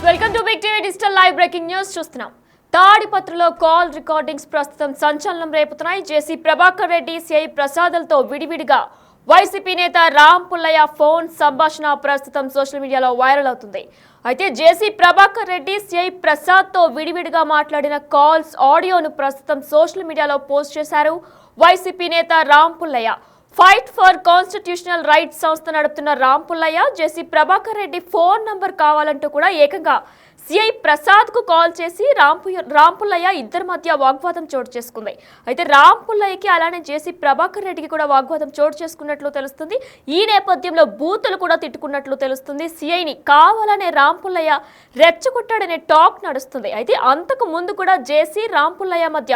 Welcome to Big TV digital live breaking news చూస్తున్నాం. తాడిపత్రిలో call recordings ప్రస్తుతం సంచలనం రేపుతున్నాయి. జేసీ ప్రభాకర్ రెడ్డి, సిఐ ప్రసాద్లతో విడివిడిగా వైసీపీ నేత రామ్ పుల్లయ్య ఫోన్ సంభాషణ ప్రస్తుతం సోషల్ మీడియాలో వైరల్ అవుతుంది. అయితే జేసీ ప్రభాకర్ రెడ్డి, సిఐ ప్రసాద్తో విడివిడిగా మాట్లాడిన కాల్స్ ఆడియోను ప్రస్తుతం సోషల్ మీడియాలో పోస్ట్ చేశారు వైసీపీ నేత Ram Pullaiah. Fight for constitutional rights సంస్థ నడుపుతున్న రామ్ పుల్లయ్య జేసీ ప్రభాకర్ రెడ్డి ఫోన్ నంబర్ కావాలంటూ కూడా ఏకంగా సిఐ ప్రసాద్ కు కాల్ చేసి రామ్ పుల్లయ్య ఇద్దరి మధ్య వాగ్వాదం చోటు చేసుకుంది. అయితే రామ్ పుల్లయ్యకి అలానే జేసీ ప్రభాకర్ రెడ్డికి కూడా వాగ్వాదం చోటు చేసుకున్నట్లు తెలుస్తుంది. ఈ నేపథ్యంలో బూతులు కూడా తిట్టుకున్నట్లు తెలుస్తుంది. సిఐని కావాలనే రామ్ పుల్లయ్య రెచ్చగొట్టాడనే టాక్ నడుస్తుంది. అయితే అంతకు ముందు కూడా జేసీ రామ్ పుల్లయ్య మధ్య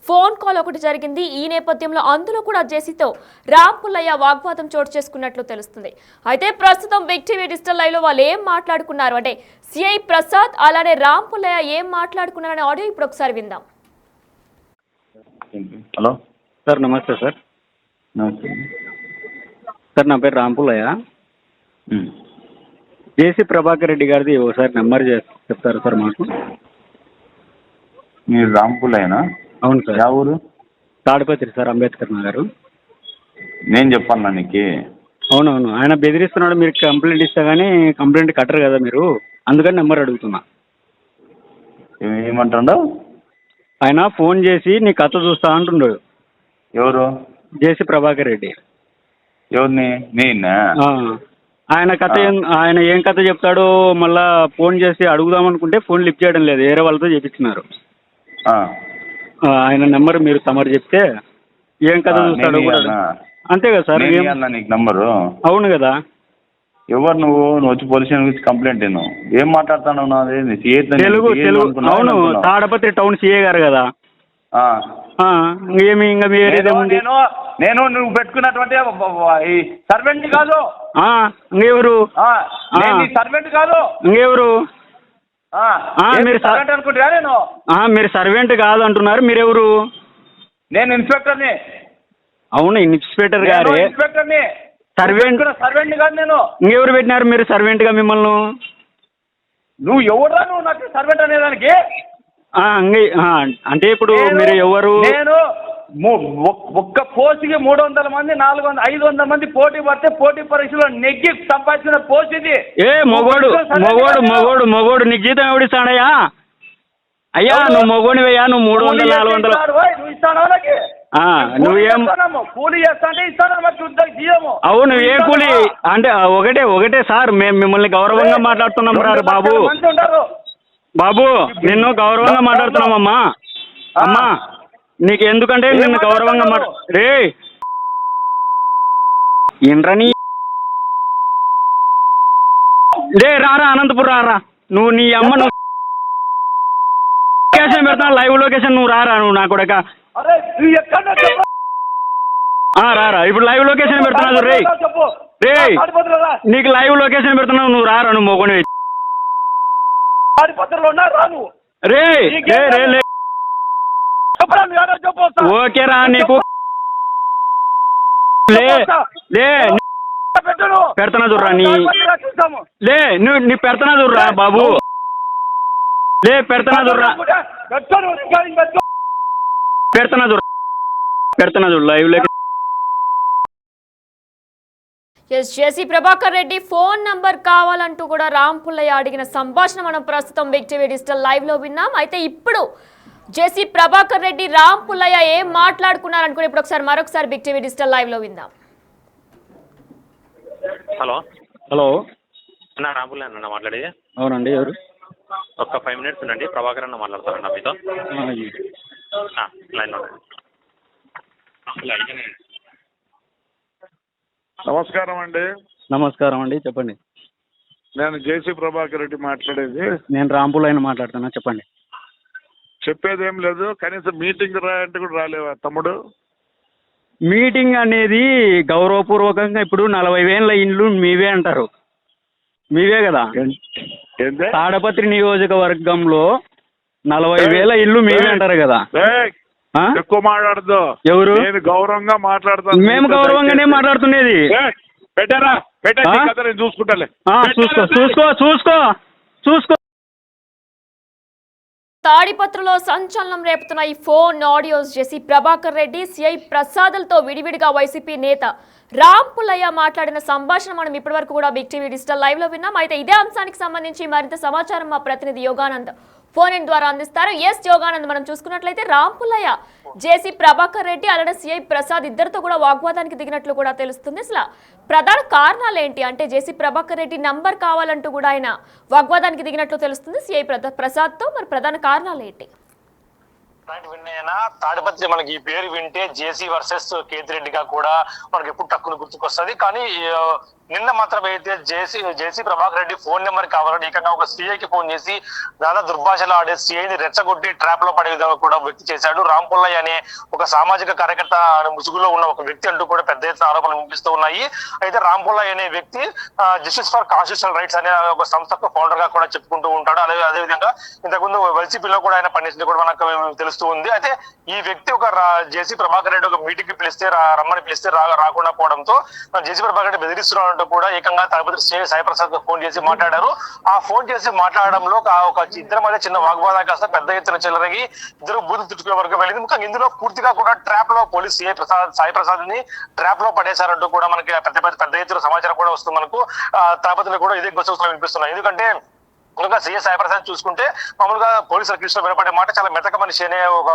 ఫోన్ కాల్ ఒకటి జరిగింది. ఈ నేపథ్యంలో అందులో కూడా జేసీతో రామ్ పుల్లయ్య వాగ్వాదం చోటు చేసుకున్నట్లు తెలుస్తుంది. అయితే ప్రస్తుతం బిగ్ టీవీ డిజిటల్ లైవ్ లో వాళ్ళు ఏం మాట్లాడుకున్నారు అంటే సిఐ ప్రసాద్ అలానే రామ్ పుల్లయ్య ఏం మాట్లాడుకున్నారనే ఆడియో ఇప్పుడు ఒకసారి విందాం. హలో సార్, నమస్తే సార్. నమస్తే సార్, నా పేరు రామ్ పుల్లయ్య. జేసీ ప్రభాకర్ రెడ్డి గారిది ఒకసారి నెంబర్ చెప్తారు సార్ మాకు? మీరు రాంపులేనా? అవును సార్. యా ఊరు? తాడిపత్రి సార్, అంబేద్కర్ నగర్. నేను చెప్పాను నీకు. అవునవును, ఆయన బెదిరిస్తున్నాడు. మీరు కంప్లైంట్ ఇస్తా కానీ కంప్లైంట్ కట్టరు కదా మీరు, అందుకని నెంబర్ అడుగుతున్నా. ఏమంటాడు ఆయన? ఫోన్ చేసి నీ కథ చూస్తా అంటున్నాడు. ఎవరు? జేసీ ప్రభాకర్ రెడ్డి. ఎవరిని? నేనా? ఆయన కథ ఆయన ఏం కథ చెప్తాడో మళ్ళా ఫోన్ చేసి అడుగుదాం అనుకుంటే ఫోన్ లిఫ్ట్ చేయడం లేదు, వేరే వాళ్ళతో చేపించినారు. ఆయన నెంబర్ మీరు తమరు చెప్తే ఏం కథ చూస్తాడో కూడా. అంతే కదా సార్? నీకు నంబరు? అవును కదా. ఎవరు నువ్వు వచ్చి పోలీస్ స్టేషన్ గురించి కంప్లైంట్ ఏం మాట్లాడుతున్నావు? నాది తెలుగు. అవును, తాడపత్రి టౌన్ సిఏ గారు కదా. ఏమి ఇంకా నేను నువ్వు పెట్టుకున్నటువంటి సర్వెంట్ కాదు. ఇంకెవరు? సర్వెంట్ కాదు. ఇంకెవరు? మీరు సర్వెంట్ అనుకుంటా? నేను మీరు సర్వెంట్ కాదు అంటున్నారు, మీరెవరు? నేను ఇన్స్పెక్టర్ని. అవును, ఇన్స్పెక్టర్ గారు. ఇన్స్పెక్టర్ని. సర్వెంట్ కాదు నేను. ఇంకెవరు పెట్టినారు మీరు సర్వెంట్ గా మిమ్మల్ని? నువ్వు ఎవరురా? నువ్వు నాకు సర్వెంట్ అనేదానికి? అంటే ఇప్పుడు మీరు ఎవరు? నేను ఒక్క పోస్ట్కి 300 మంది 400 500 మంది పోటీ పడితే పోటీ పరీక్షలో నెగ్గి సంపాదించిన పోస్ట్ ఇది. మొగోడు నీకు జీతం ఎవడిస్తాడయ్యా? అయ్యా నువ్వు మొగోనివయ్యా, నువ్వు 300 400 నువ్వు ఇస్తానా? నువ్వేం కూలీ చేస్తా అంటే ఇస్తాను. అవును, ఏ కూలీ అంటే ఒకటే సార్, మేము మిమ్మల్ని గౌరవంగా మాట్లాడుతున్నాం రా బాబు. బాబు, నిన్ను గౌరవంగా మాట్లాడుతున్నామమ్మా. అమ్మా, నీకు ఎందుకంటే నిన్ను గౌరవంగా రే ఏంట్రని రే రారా అనంతపురం రారా. నువ్వు నీ అమ్మ నువ్వు లొకేషన్ పెడతావు, లైవ్ లొకేషన్. నువ్వు రారా, నువ్వు నా కొడక రారా. ఇప్పుడు లైవ్ లొకేషన్ పెడుతున్నావు రే. నీకు లైవ్ లొకేషన్ పెడుతున్నావు, నువ్వు రారా. నువ్వు మొగని రే రే రే ఓకేరా. నీకు పెడతానా చూడరా నీ పెడతానా చూడరా బాబు. పెడతానా చూడరా పెడతానా చూడు లైవ్ లో. జేసీ ప్రభాకర్ రెడ్డి ఫోన్ నంబర్ కావాలంటూ కూడా రామ్ పుల్లయ్య అడిగిన సంభాషణ మనం ప్రస్తుతం బిగ్ టీవీ డిజిటల్ లైవ్ లో విన్నాం. అయితే ఇప్పుడు జేసీ ప్రభాకర్ రెడ్డి, రామ్ పుల్లయ్య ఏం మాట్లాడుకున్నారనుకుని ఇప్పుడు మరొకసారి బిగ్ టీవీ డిజిటల్ లైవ్ లో విందాం. హలో అన్న, రామ్ పుల్లయ్య అన్న మాట్లాడేది? అవునండి. ఎవరు? ఒక్క 5 మినిట్స్ ఉండండి, ప్రభాకర్ అన్న మాట్లాడతారన్న మీతో. లైన్లో నమస్కారం అండి. నమస్కారం అండి, చెప్పండి. నేను జేసీ ప్రభాకర్ రెడ్డి మాట్లాడేది. నేను రామ్ పుల్లయ్యని మాట్లాడుతున్నా, చెప్పండి. చెప్పేది ఏం లేదు, కనీసం మీటింగ్ రాయంటే కూడా రాలేవా తమ్ముడు? మీటింగ్ అనేది గౌరవపూర్వకంగా ఇప్పుడు 40,000 ఇండ్లు మీవే అంటారు, మీవే కదా. తాడపత్రి నియోజకవర్గంలో 40,000 ఇల్లు మీవే అంటారు కదా. ఎక్కువ మాట్లాడదు. ఎవరు? నేను గౌరవంగా మాట్లాడతాను. మేము గౌరవంగానే మాట్లాడుతున్నది. పెట్టారా? పెట్టా, చూసుకుంటాలే. చూసుకో చూసుకో చూసుకో చూసుకో. తాడిపత్రిలో సంచలనం రేపుతున్న ఈ ఫోన్ ఆడియోస్ జేసీ ప్రభాకర్ రెడ్డి సిఐ ప్రసాదులతో విడివిడిగా వైసీపీ నేత రామ్ పుల్లయ్య మాట్లాడిన సంభాషణ మనం ఇప్పటివరకు కూడా బిగ్ టీవీ డిజిటల్ లైవ్ లో విన్నాం. అయితే ఇదే అంశానికి సంబంధించి మరింత సమాచారం మా ప్రతినిధి యోగానంద్ ఫోన్ ఇన్ ద్వారా అందిస్తారు. యోగానంద్, మనం చూసుకున్నట్లయితే రామ్ పుల్లయ్య, జేసీ ప్రభాకర్ రెడ్డి అలానే సిఐ ప్రసాద్ ఇద్దరితో కూడా వాగ్వాదానికి దిగినట్లు కూడా తెలుస్తుంది. అసలు ప్రధాన కారణాలు ఏంటి? అంటే జేసీ ప్రభాకర్ రెడ్డి నంబర్ కావాలంటూ కూడా ఆయన వాగ్వాదానికి దిగినట్లు తెలుస్తుంది సిఐ ప్రసాద్ తో. మరి ప్రధాన కారణాలు ఏంటి? విన్నైనా తాడిపత్రి మనకి ఈ పేరు వింటే జేసీ వర్సెస్ కేతిరెడ్డిగా కూడా మనకి ఎప్పుడు టక్కును గుర్తుకొస్తుంది. కానీ నిన్న మాత్రం అయితే జేసీ ప్రభాకర్ రెడ్డి ఫోన్ నెంబర్ కావాలని ఏకంగా ఒక సిఐకి ఫోన్ చేసి దాదాపు దుర్భాషలు ఆడే సిఐని రెచ్చగొట్టి ట్రాప్ లో పడే విధంగా కూడా వ్యక్తి చేశాడు. రామ్ పుల్లయ్య అనే ఒక సామాజిక కార్యకర్త ముసుగులో ఉన్న ఒక వ్యక్తి అంటూ కూడా పెద్ద ఎత్తున ఆరోపణలు వినిపిస్తూ ఉన్నాయి. అయితే రామ్ పుల్లయ్య అనే వ్యక్తి జస్టిస్ ఫర్ కాన్స్టిట్యూషనల్ రైట్స్ అనే ఒక సంస్థకు ఫౌండర్ గా కూడా చెప్పుకుంటూ ఉంటాడు. అదేవిధంగా ఇంతకుముందు వైసీపీలో కూడా ఆయన పనిచేసింది కూడా మనకు తెలుస్తూ ఉంది. అయితే ఈ వ్యక్తి ఒక జేసీ ప్రభాకర్ రెడ్డి ఒక మీటింగ్ కి పిలిస్తే రమ్మని పిలిస్తే రాకుండా పోవడంతో జేసీ ప్రభాకర్ రెడ్డి బెదిరిస్తున్నాడు కూడా ఏకంగా తాడిపత్రి సిఐ సాయి ప్రసాద్ ఫోన్ చేసి మాట్లాడారు. ఆ ఫోన్ చేసి మాట్లాడడంలో ఒక ఇద్దరి మధ్య చిన్న వాగ్వాదం కాస్త పెద్ద ఎత్తున చెలరగి ఇద్దరు బూతులు తిట్టుకునే వరకు వెళ్ళింది. ఇంకా ఇందులో పూర్తిగా కూడా ట్రాప్ లో పోలీస్ సాయి ప్రసాద్ ని ట్రాప్ లో పడేశారంటూ కూడా మనకి పెద్ద ఎత్తున సమాచారం కూడా వస్తుంది. మనకు తాడిపత్రిలో కూడా ఇదే గుసగుసలు వినిపిస్తున్నాయి. ఎందుకంటే సిఐ సాయి ప్రసాద్ చూసుకుంటే మామూలుగా పోలీసుల కృష్ణ వినపడే మాట చాలా మెతక మనిషి అనే ఒక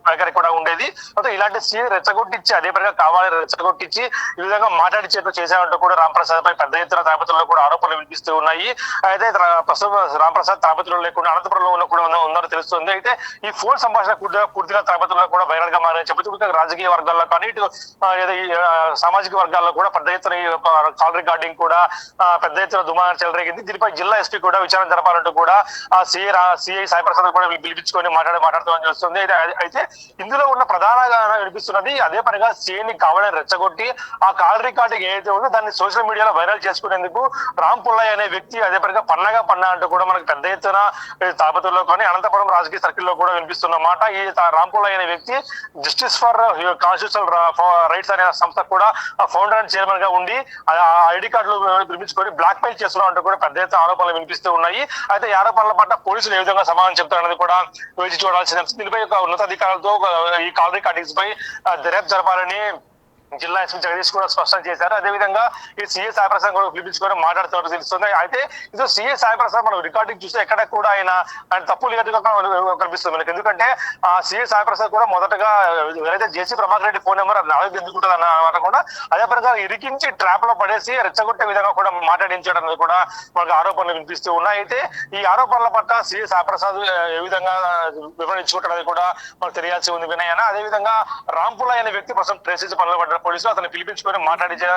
వైఖరి కూడా ఉండేది. అయితే ఇలాంటి సీఐ రెచ్చగొట్టించి అదే పనిగా కావాలని రెచ్చగొట్టించి ఈ విధంగా మాట్లాడిచేట్టు చేశామంటూ కూడా రామ్ ప్రసాద్ పై పెద్ద ఎత్తున తాడిపత్రిలో కూడా ఆరోపణలు వినిపిస్తూ ఉన్నాయి. అయితే ప్రస్తుతం రామ్ ప్రసాద్ తాడిపత్రిలో లేకుండా అనంతపురంలో ఉందని తెలుస్తుంది. అయితే ఈ ఫోన్ సంభాషణ పూర్తిగా తాడిపత్రిలో కూడా వైరల్ గా మారని చెబుతూ రాజకీయ వర్గాల్లో కానీ ఇటు సామాజిక వర్గాల్లో కూడా పెద్ద ఎత్తున కాల్ రికార్డింగ్ కూడా పెద్ద ఎత్తున దుమారం చెలరేగింది. దీనిపై జిల్లా ఎస్పీ కూడా విచారణ జరపాలంటూ కూడా సిఐ సాయి ప్రసాద్ కూడా పిలిపించుకొని మాట్లాడుతామని తెలుస్తుంది. అయితే ఇందులో ఉన్న ప్రధానంగా వినిపిస్తున్నది అదే పనిగా సిఐని కావాలని రెచ్చగొట్టి ఆ కాల్ రికార్డింగ్ ఏదైతే ఉందో దాన్ని సోషల్ మీడియాలో వైరల్ చేసుకునేందుకు రామ్ పుల్లయ్య అనే వ్యక్తి అదే పనిగా పన్నా అంటూ కూడా మనకు పెద్ద ఎత్తున తాడిపత్రిలో కానీ అనంతపురం రాజకీయ సర్కిల్లో కూడా వినిపిస్తున్న మాట. ఈ రామ్ పుల్లయ్య అనే వ్యక్తి జస్టిస్ ఫర్ కాన్స్టిట్యూషనల్ రైట్స్ అనే సంస్థ కూడా ఫౌండర్ అండ్ చైర్మన్ గా ఉండి ఐడి కార్డులు నిర్మించుకొని బ్లాక్ మెయిల్ చేస్తున్నాం అంటూ కూడా పెద్ద ఎత్తున ఆరోపణలు వినిపిస్తూ ఉన్నాయి. అయితే ఈ ఆరోపణల పట్ల పోలీసులు ఏ విధంగా సమాధానం చెప్తారనేది కూడా వేచి చూడాల్సిన దీనిపై ఒక ఉన్నతాధికారులతో ఈ కాల్ రికార్డింగ్స్ పై దర్యాప్తు జరపాలని జిల్లా ఎస్పీ జగదీష్ కూడా స్పష్టం చేశారు. అదేవిధంగా ఈ సిఐ సాయి ప్రసాద్ కూడా పిలిపించుకొని మాట్లాడుతున్నట్టు తెలుస్తుంది. అయితే ఇది సిఐ సాయి ప్రసాద్ మనం రికార్డింగ్ చూస్తే ఎక్కడ కూడా ఆయన తప్పు లేదుగా కనిపిస్తుంది మనకి. ఎందుకంటే ఆ సిఐ సాయి ప్రసాద్ కూడా మొదటగా ఎవరైతే జేసీ ప్రభాకర్ రెడ్డి ఫోన్ నెంబర్ నాలుగు ఎందుకుంటుంది అనకుండా అదే పరంగా ఇరికించి ట్రాప్ లో పడేసి రెచ్చగొట్టే విధంగా కూడా మాట్లాడించడం అనేది కూడా మనకు ఆరోపణలు వినిపిస్తూ ఉన్నాయి. అయితే ఈ ఆరోపణల పట్ల సిఐ సాయి ప్రసాద్ ఏ విధంగా వివరించుకుంటారు అనేది కూడా మనకు తెలియాల్సి ఉంది వినయన. అదేవిధంగా రామ్ పుల్లయ్య అనే వ్యక్తి కోసం ట్రేసెస్ పనులు పడ్డారు. పోలీసులు అతను పిలిపించుకొని మాట్లాడించే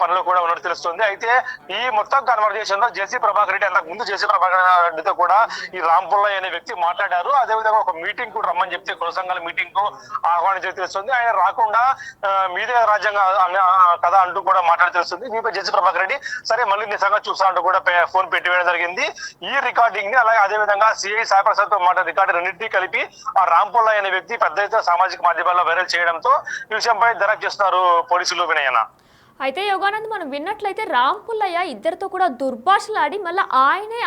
పనిలో కూడా ఉన్నట్టు తెలుస్తుంది. అయితే ఈ మొత్తం కన్వర్జేషన్ లో జేసీ ప్రభాకర్ రెడ్డి అంతకు ముందు జేసీ ప్రభాకర్ రెడ్డితో కూడా ఈ రామ్ పుల్లయ్య అనే వ్యక్తి మాట్లాడారు. అదేవిధంగా ఒక మీటింగ్ కూడా రమ్మని చెప్తే కుల సంఘాల మీటింగ్ కు ఆహ్వానించి తెలుస్తుంది. ఆయన రాకుండా మీదే రాజ్యాంగ కథ అంటూ కూడా మాట్లాడి తెలుస్తుంది. దీనిపై జేసీ ప్రభాకర్ రెడ్డి సరే మళ్ళీ నిజంగా చూస్తా అంటూ కూడా ఫోన్ పెట్టివేయడం జరిగింది. ఈ రికార్డింగ్ ని అలాగే అదేవిధంగా సిఐ సాయి ప్రసాద్ తో మాట్లాడే రికార్డు రెండింటినీ కలిపి ఆ రామ్ పుల్లయ్య అనే వ్యక్తి పెద్ద ఎత్తున సామాజిక మాధ్యమాల్లో వైరల్ చేయడంతో ఈ విషయంపై దర్యాప్తు చేస్తున్నారు పోలీసులు వినయన. అయితే యోగానంద్, మనం విన్నట్లయితే రామ్ పుల్లయ్య ఇద్దరితో కూడా దుర్భాషలాడి మళ్ళీ ఆయనే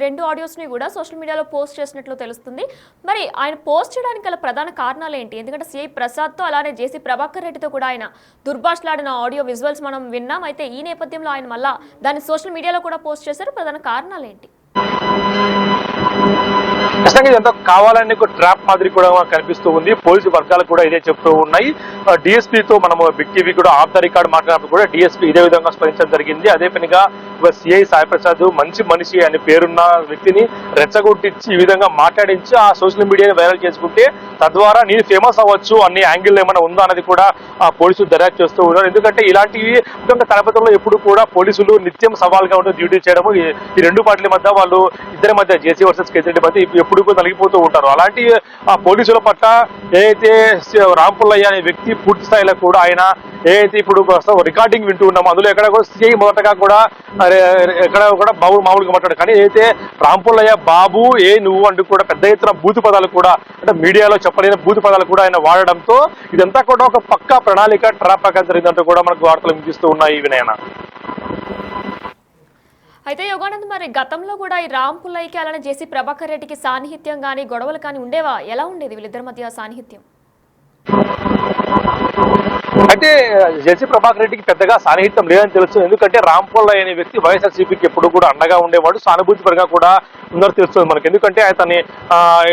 రెండు ఆడియోస్ని కూడా సోషల్ మీడియాలో పోస్ట్ చేసినట్లు తెలుస్తుంది. మరి ఆయన పోస్ట్ చేయడానికి గల ప్రధాన కారణాలు ఏంటి? ఎందుకంటే సిఐ ప్రసాద్తో అలానే జేసీ ప్రభాకర్ రెడ్డితో కూడా ఆయన దుర్భాషలాడిన ఆడియో విజువల్స్ మనం విన్నాం. అయితే ఈ నేపథ్యంలో ఆయన మళ్ళీ దాన్ని సోషల్ మీడియాలో కూడా పోస్ట్ చేశారు. ప్రధాన కారణాలు ఏంటి? ఖచ్చితంగా ఇదంతా కావాలని ట్రాప్ మాదిరి కూడా కనిపిస్తూ ఉంది. పోలీసు వర్గాలు కూడా ఇదే చెప్తూ ఉన్నాయి. డిఎస్పీతో మనము బిగ్ టీవీ కూడా ఆఫ్ ద రికార్డ్ మాట్లాడినప్పుడు కూడా డిఎస్పీ ఇదే విధంగా స్పందించడం జరిగింది. అదే పనిగా సిఐ సాయి ప్రసాద్ మంచి మనిషి అనే పేరున్న వ్యక్తిని రెచ్చగొట్టించి ఈ విధంగా మాట్లాడించి ఆ సోషల్ మీడియాని వైరల్ చేసుకుంటే తద్వారా నేను ఫేమస్ అవ్వచ్చు అనే యాంగిల్ ఏమైనా ఉందా అనేది కూడా పోలీసులు దర్యాప్తు చేస్తూ ఉన్నారు. ఎందుకంటే ఇలాంటివి ముఖ్యంగా తాడిపత్రిలో ఎప్పుడు కూడా పోలీసులు నిత్యం సవాల్గా ఉంటూ డ్యూటీ చేయడము ఈ రెండు పార్టీల మధ్య వాళ్ళు ఇద్దరి మధ్య జేసీ వర్సెస్ కేతిరెడ్డి మధ్య ఎప్పుడు కూడా నలిగిపోతూ ఉంటారు. అలాంటి ఆ పోలీసుల పట్ల ఏదైతే రామ్ పుల్లయ్య అనే వ్యక్తి పూర్తి స్థాయిలో కూడా ఆయన ఏదైతే ఇప్పుడు రికార్డింగ్ వింటూ ఉన్నామో అందులో ఎక్కడ కూడా సిఐ మొదటగా కూడా ఎక్కడ కూడా మామూలుగా మాట్లాడు. కానీ ఏదైతే రామ్ పుల్లయ్య బాబు నువ్వు అంటూ కూడా పెద్ద ఎత్తున బూతు పదాలు కూడా అంటే మీడియాలో చెప్పలేని బూతు పదాలు కూడా ఆయన వాడడంతో ఇదంతా కూడా ఒక పక్కా ప్రణాళిక ట్రాప్ జరిగిందంటూ కూడా మనకు వార్తలు వినిపిస్తూ ఉన్నాయి వినయన. అయితే యోగానంద్, మరి గతంలో కూడా ఈ రామ్ పుల్లయ్యకి అలానే జేసీ ప్రభాకర్ రెడ్డికి సాన్నిహిత్యం కానీ గొడవలు కానీ ఉండేవా? ఎలా ఉండేది వీళ్ళిద్దరి మధ్య సాన్నిహిత్యం? అయితే జేసీ ప్రభాకర్ రెడ్డికి పెద్దగా సాన్నిహిత్యం లేదని తెలుసు. ఎందుకంటే రామ్ పుల్లయ్య అనే వ్యక్తి వైఎస్ఆర్సీపీకి ఎప్పుడు కూడా అండగా ఉండేవాడు, సానుభూతి పరంగా కూడా ఉందని తెలుస్తుంది మనకి. ఎందుకంటే అతని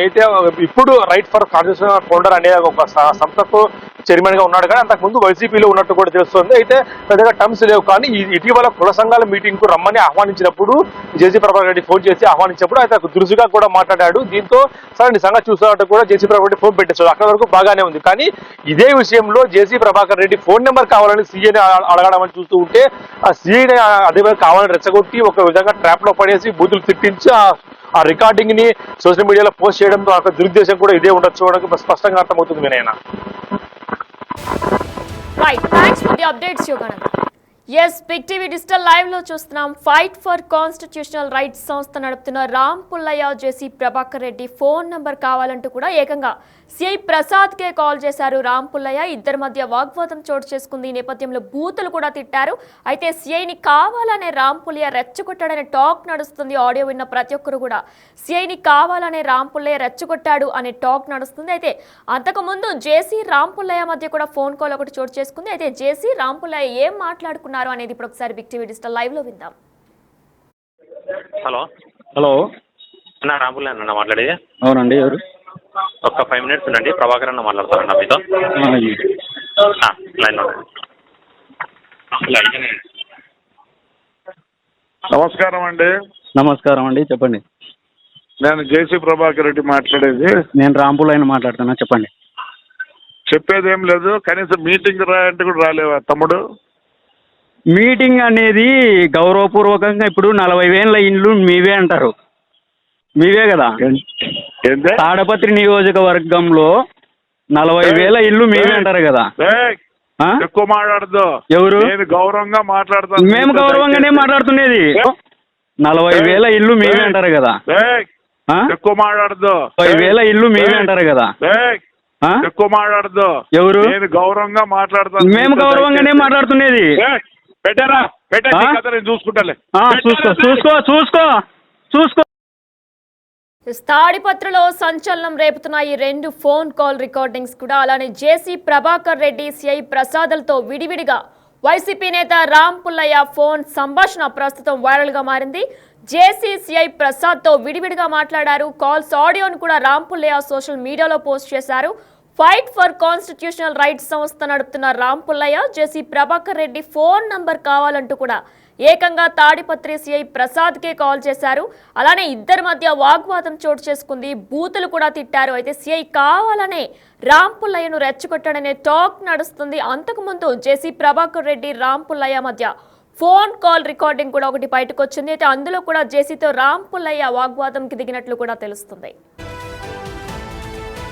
అయితే ఇప్పుడు రైట్ ఫర్ కాన్స్టిట్యూషన్ ఫౌండర్ అనే ఒక సంస్థకు చైర్మన్ గా ఉన్నాడు, కానీ అంతకుముందు వైసీపీలో ఉన్నట్టు కూడా తెలుస్తుంది. అయితే పెద్దగా టర్మ్స్ లేవు, కానీ ఇటీవల కుల సంఘాల మీటింగ్ కు రమ్మని ఆహ్వానించినప్పుడు జేసీ ప్రభాకర్ రెడ్డి ఫోన్ చేసి ఆహ్వానించినప్పుడు అయితే దురుసుగా కూడా మాట్లాడాడు. దీంతో సరే నీ సంగతి చూసినట్టు కూడా జేసీ ప్రభాకర్ రెడ్డి ఫోన్ పెట్టేశాడు. అక్కడ వరకు బాగానే ఉంది. కానీ ఇదే విషయంలో జేసీ ప్రభాకర్ రెడ్డి ఫోన్ నెంబర్ కావాలని సీఏని అడగడం అని చూస్తూ ఉంటే ఆ సీఏని అదే కావాలని రెచ్చగొట్టి ఒక విధంగా ట్రాప్ లో పడేసి బూతులు తిట్టించి ఆ రికార్డింగ్ ని సోషల్ మీడియాలో పోస్ట్ చేయడంతో ఆ దురుద్దేశం కూడా ఇదే ఉండొచ్చు స్పష్టంగా అర్థమవుతుంది మీనైనా. Right, thanks for the updates Yoganand. Yes, big TV digital live లో చూస్తున్నాం. ఫైట్ ఫర్ కాన్స్టిట్యూషనల్ రైట్స్ సంస్థ నడుపుతున్న రామ్ పుల్లయ్య, జేసీ ప్రభాకర్ రెడ్డి ఫోన్ నంబర్ కావాలంటూ కూడా ఏకంగా సిఐ ప్రసాద్ కే కాల్ చేశారు రామ్ పుల్లయ్య. ఇద్దరి మధ్య వాగ్వాదం చోటు చేసుకుంది. ఈ నేపథ్యంలో బూతులు కూడా తిట్టారు. అయితే సిఐని కావాలనే రామ్ పుల్లయ్య రెచ్చగొట్టాడనే టాక్ నడుస్తుంది. ఆడియో విన్న ప్రతి ఒక్కరు కూడా సిఐని కావాలనే రామ్ పుల్లయ్య రెచ్చగొట్టాడు అనే టాక్ నడుస్తుంది. అయితే అంతకుముందు జేసీ రామ్ పుల్లయ్య మధ్య కూడా ఫోన్ కాల్ ఒకటి చోటు చేసుకుంది. అయితే జేసీ రామ్ పుల్లయ్య ఏం మాట్లాడుకున్నారు అనేది ఇప్పుడు ఒకసారి బిగ్ టీవీ డిజిటల్ లైవ్ లో విందాం. హలో హలో, అన్న రాంపుల్ అన్న మాట్లాడేది? అవునండి. ఎవరు? ఒక 5 minutes ఉండండి, ప్రభాకర్ అన్న మాట్లాడతారన్న మీతో. లైన్ నమస్కారం అండి. నమస్కారం అండి, చెప్పండి. నేను జేసీ ప్రభాకర్ రెడ్డి మాట్లాడేది. నేను రాంపుల్లయ్యని మాట్లాడుతున్నా, చెప్పండి. చెప్పేదేం లేదు, కనీసం మీటింగ్ రా అంటే కూడా రాలేవా తమ్ముడు? మీటింగ్ అనేది గౌరవపూర్వకంగా ఇప్పుడు 40,000 ఇండ్లు మీవే అంటారు, మీవే కదా. ఏంటి? తాడపత్రి నియోజకవర్గంలో 40,000 ఇల్లు మీవే అంటారు కదా. ఎక్కువ మాట్లాడదు. ఎవరు? నేను గౌరవంగా మాట్లాడతాను. మేము గౌరవంగానే మాట్లాడుతున్నది. 40,000 ఇల్లు మీవే అంటారు కదా. ఎక్కువ మాట్లాడదు. 40,000 ఇల్లు మీవే అంటారు కదా. ఎక్కువ మాట్లాడదు. ఎవరు? నేను గౌరవంగా మాట్లాడతాను. మేము గౌరవంగానే మాట్లాడుతున్నది. పెట్టారా? పెట్టా, నేను చూసుకుంటాలే. చూసుకో చూసుకో చూసుకో చూసుకో. తాడిపత్రిలో సంచలనం రేపుతున్న ఈ 2 ఫోన్ కాల్ రికార్డింగ్స్ కూడా, అలానే జేసీ ప్రభాకర్ రెడ్డి, సిఐ ప్రసాద్లతో విడివిడిగా వైసీపీ నేత రామ్ పుల్లయ్య ఫోన్ సంభాషణ ప్రస్తుతం వైరల్ గా మారింది. జేసీ, సిఐ ప్రసాద్తో విడివిడిగా మాట్లాడారు. కాల్స్ ఆడియోను కూడా రామ్ పుల్లయ్య సోషల్ మీడియాలో పోస్ట్ చేశారు. ఫైట్ ఫర్ కాన్స్టిట్యూషనల్ రైట్స్ సంస్థ నడుపుతున్న రామ్ పుల్లయ్య, జేసీ ప్రభాకర్ రెడ్డి ఫోన్ నంబర్ కావాలంటూ కూడా ఏకంగా తాడిపత్రి సిఐ ప్రసాద్కే కాల్ చేశారు. అలానే ఇద్దరి మధ్య వాగ్వాదం చోటు చేసుకుంది. బూతులు కూడా తిట్టారు. అయితే సిఐ కావాలనే రామ్ పుల్లయ్యను రెచ్చగొట్టాడనే టాక్ నడుస్తుంది. అంతకుముందు జేసీ ప్రభాకర్ రెడ్డి, రామ్ పుల్లయ్య మధ్య ఫోన్ కాల్ రికార్డింగ్ కూడా ఒకటి బయటకు వచ్చింది. అయితే అందులో కూడా జేసీతో రామ్ పుల్లయ్య వాగ్వాదంకి దిగినట్లు కూడా తెలుస్తుంది.